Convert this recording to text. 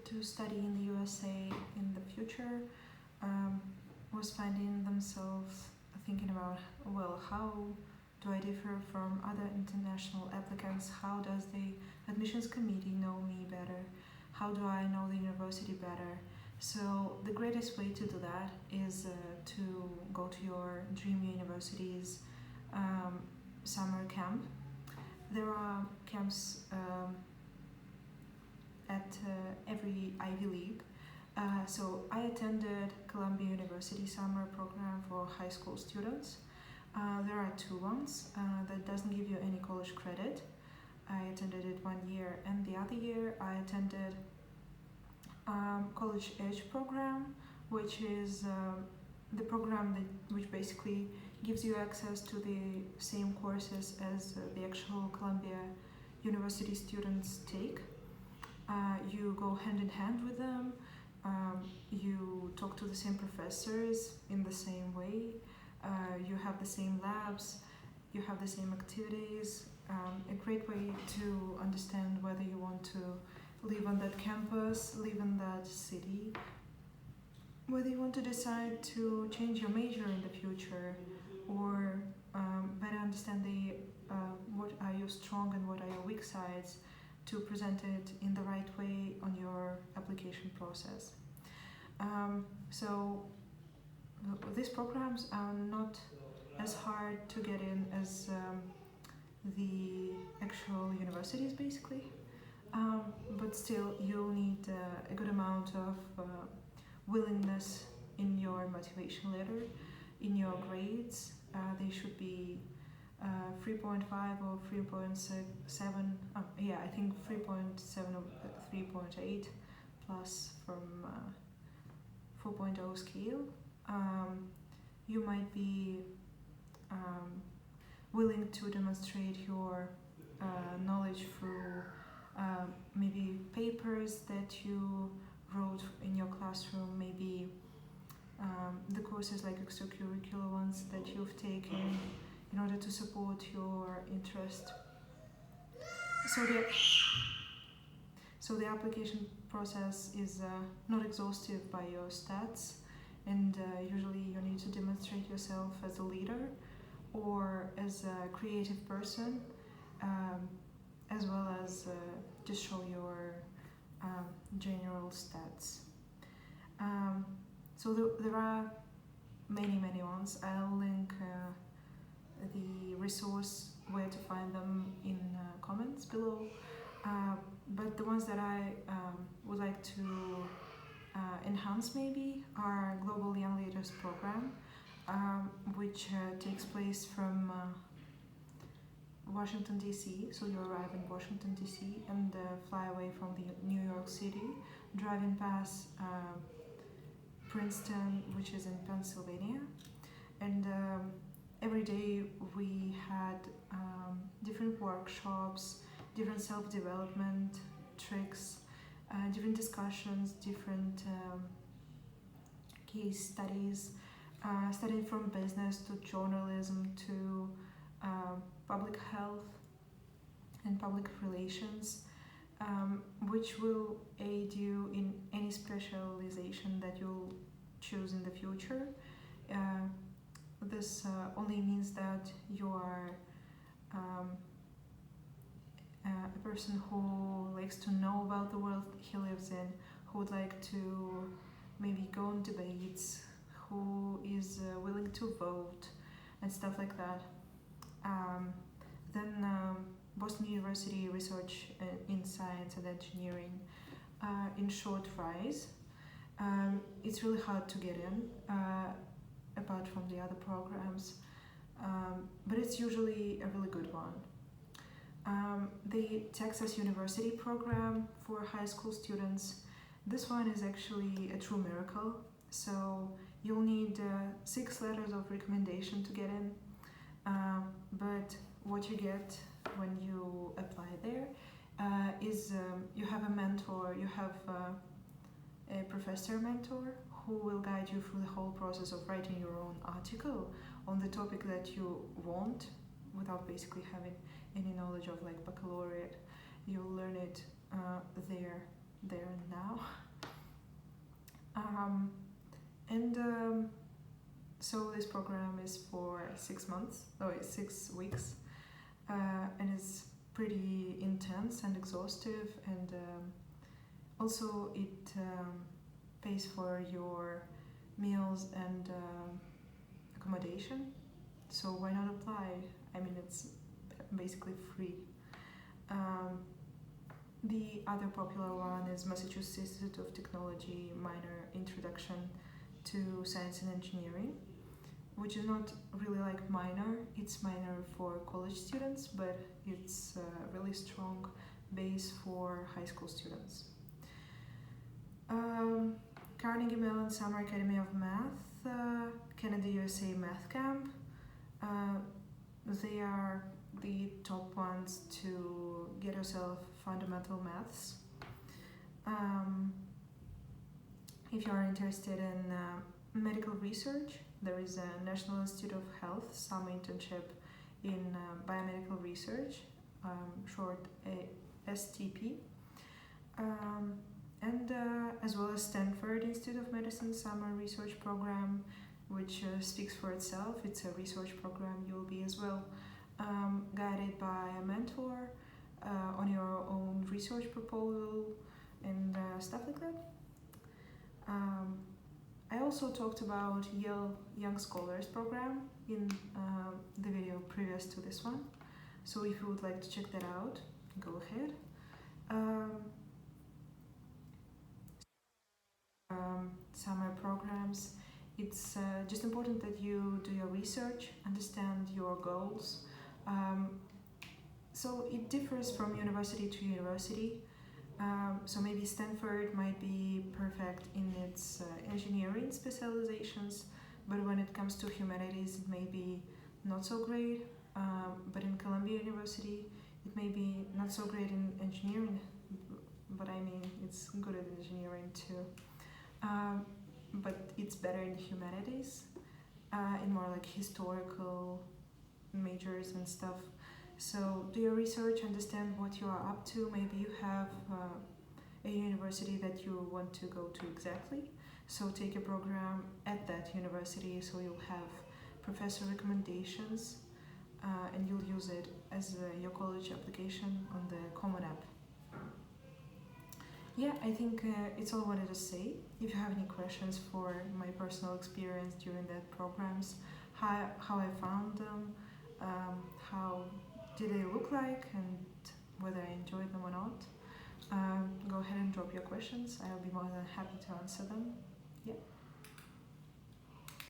to study in the USA in the future was finding themselves thinking about, well, how do I differ from other international applicants? How does the admissions committee know me better? How do I know the university better? So the greatest way to do that is to go to your dream university's summer camp. There are camps at every Ivy League. So I attended Columbia University summer program for high school students. There are two ones that doesn't give you any college credit. I attended it 1 year, and the other year I attended College Edge program, which is the program which basically gives you access to the same courses as the actual Columbia University students take. You go hand in hand with them. You talk to the same professors in the same way. You have the same labs. You have the same activities. A great way to understand whether you want to live on that campus, live in that city, whether you want to decide to change your major in the future, or better understand what are your strong and what are your weak sides, to present it in the right way on your application process. So these programs are not as hard to get in as the actual universities, basically. But still, you'll need a good amount of willingness in your motivation letter, in your grades. They should be 3.5 or 3.7. I think 3.7 or 3.8 plus from 4.0 scale. You might be willing to demonstrate your knowledge through maybe papers that you wrote in your classroom, maybe the courses like extracurricular ones that you've taken in order to support your interest. So the application process is not exhaustive by your stats, and usually you need to demonstrate yourself as a leader or as a creative person, as well as just show your general stats. So there are many ones. I'll link the resource where to find them in comments below. But the ones that I would like to enhance maybe are Global Young Leaders Program, which takes place from Washington DC. So you arrive in Washington DC and fly away from the New York City, driving past Princeton, which is in Pennsylvania, and every day we had different workshops, different self-development tricks, different discussions, different case studies, studying from business to journalism to public health and public relations, which will aid you in any specialization that you'll choose in the future. This only means that you are a person who likes to know about the world he lives in, who would like to maybe go on debates, who is willing to vote and stuff like that. Then Boston University Research in Science and Engineering, in short RISE. It's really hard to get in, apart from the other programs, but it's usually a really good one. The Texas University program for high school students, this one is actually a true miracle. So you'll need 6 letters of recommendation to get in, but what you get when you apply there is you have a mentor, you have a professor mentor who will guide you through the whole process of writing your own article on the topic that you want, without basically having any knowledge of like baccalaureate. You'll learn it there there and now. And so this program is for 6 months, 6 weeks, and it's pretty intense and exhaustive, and also it pays for your meals and accommodation. So why not apply? I mean, it's basically free. The other popular one is Massachusetts Institute of Technology minor Introduction to Science and Engineering, which is not really like minor, it's minor for college students, but it's a really strong base for high school students. Carnegie Mellon Summer Academy of Math, Canada USA Math Camp, they are the top ones to get yourself fundamental maths. If you are interested in medical research, there is a National Institute of Health summer internship in biomedical research, short STP, and as well as Stanford Institute of Medicine summer research program, which speaks for itself. It's a research program. You'll be as well guided by a mentor on your own research proposal and stuff like that. I also talked about Yale Young Scholars program in the video previous to this one, so if you would like to check that out, go ahead. Summer programs, it's just important that you do your research, understand your goals. So it differs from university to university. So maybe Stanford might be perfect in its engineering specializations, but when it comes to humanities, it may be not so great. But in Columbia University, it may be not so great in engineering, but I mean, it's good at engineering too. But it's better in humanities, in more like historical majors and stuff. So do your research, understand what you are up to. Maybe you have a university that you want to go to exactly. So take a program at that university, so you'll have professor recommendations and you'll use it as your college application on the Common App. Yeah, I think it's all I wanted to say. If you have any questions for my personal experience during that programs, how I found them, how did they look like, and whether I enjoyed them or not, go ahead and drop your questions. I'll be more than happy to answer them. Yeah.